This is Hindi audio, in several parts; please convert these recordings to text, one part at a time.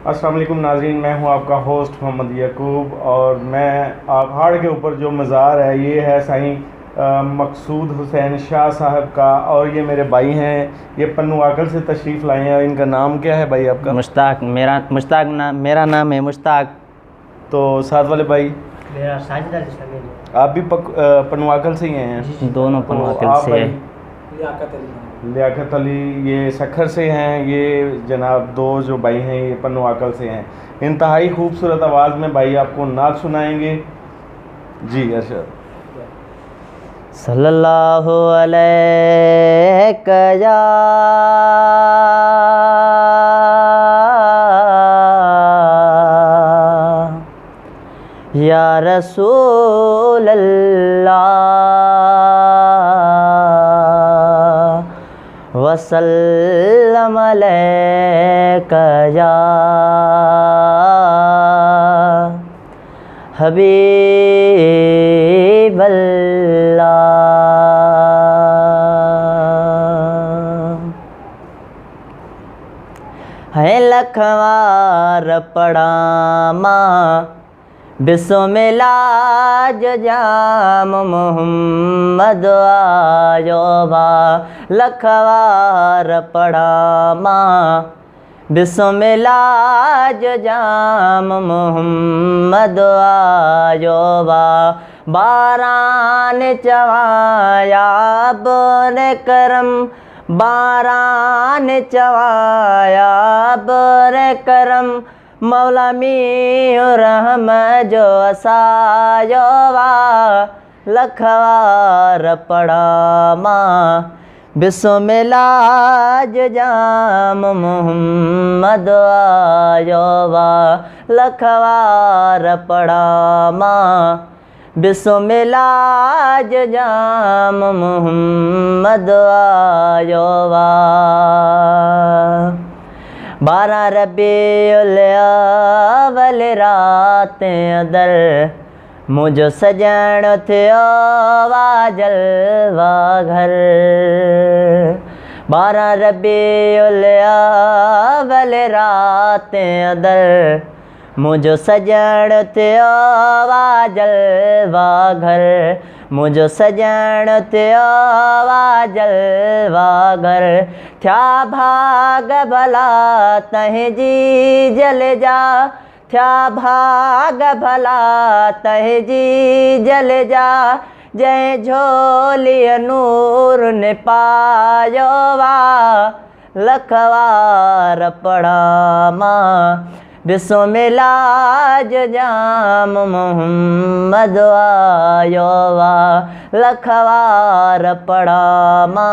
अस्सलाम वालेकुम नाज़रीन, मैं हूं आपका होस्ट मोहम्मद याकूब और मैं पहाड़ के ऊपर जो मज़ार है ये है साईं मकसूद हुसैन शाह साहब का। और ये मेरे भाई हैं, ये पन्नू आकल से तशरीफ़ लाए हैं। और इनका नाम क्या है भाई आपका? मुश्ताक। मेरा नाम है मुश्ताक। तो साथ वाले भाई? मेरा साजिद अली समीर। आप भी पन्नू आकल से ही हैं? दोनों तो पन्नू आकल आप से भाई? लियाकत लियाकत अली ये सखर से हैं। ये जनाब दो जो भाई हैं ये पन्नू आकल से हैं। इंतहाई खूबसूरत आवाज़ में भाई आपको नात सुनाएंगे। जी अरशद। सल्लल्लाहु अलैहि या रसूल अल्लाह वसल्लम अलैका या हबीब अल्लाह। है लखवार पड़ामा बिस्मिल्लाह जाम मोहम्मद आयो बा। लखवार पड़ामा बिस्मिल्लाह जाम मोहम्मद आयो बा। बारान चवाया बने करम, बारान चवाया बरे करम। मौला मी रहम जो असायो वा। लखवार पड़ामा बिस्मिल्लाह जाम मोहम्मद आयो वा। लखवार पड़ामा बिस्मिल्लाह जाम मोहम्मद आयो वा। 12 रबीउल अव्वल रात अदर मुझो सजण थियो जलवा घर। 12 रबीउल अव्वल रात अदर मुझो सजण थियो जलवा घर। मुझो सजण थियो जलवा घर। थया भाग भला तहे जी जल जा। थया भाग भला तहे जी जल जा। जय झोली नूर ने पायो वा। लखवार पड़ामा बिस्मिल्लाह जाम मोहम्मद आयो वा। लखवार पड़ामा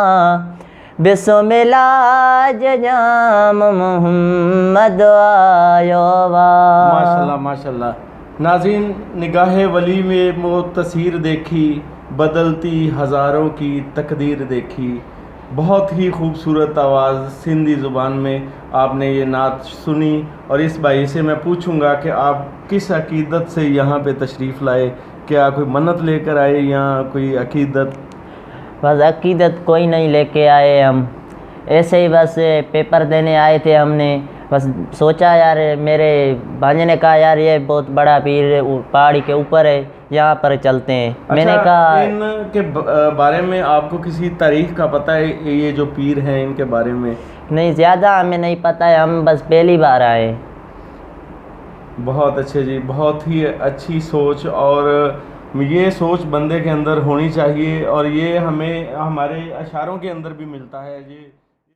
बिस्मिल्लाह जाम मोहम्मद आयो वा। माशाल्लाह माशाल्लाह। नाज़रीन, निगाहे वली में वो तस्वीर देखी, बदलती हज़ारों की तकदीर देखी। बहुत ही खूबसूरत आवाज़ सिंधी ज़ुबान में आपने ये नात सुनी। और इस भाई से मैं पूछूंगा कि आप किस अकीदत से यहाँ पे तशरीफ़ लाए? क्या कोई मन्नत लेकर आए या कोई अकीदत? बस अकीदत कोई नहीं लेके आए हम, ऐसे ही बस पेपर देने आए थे हमने। बस सोचा यार, मेरे भांजे ने कहा यार ये बहुत बड़ा पीर पहाड़ी के ऊपर है, यहाँ पर चलते हैं। अच्छा, मैंने कहा इनके बारे में आपको किसी तारीख का पता है? ये जो पीर हैं इनके बारे में? नहीं, ज़्यादा हमें नहीं पता है, हम बस पहली बार आए। बहुत अच्छे जी, बहुत ही अच्छी सोच। और ये सोच बंदे के अंदर होनी चाहिए और ये हमें हमारे अशारों के अंदर भी मिलता है। ये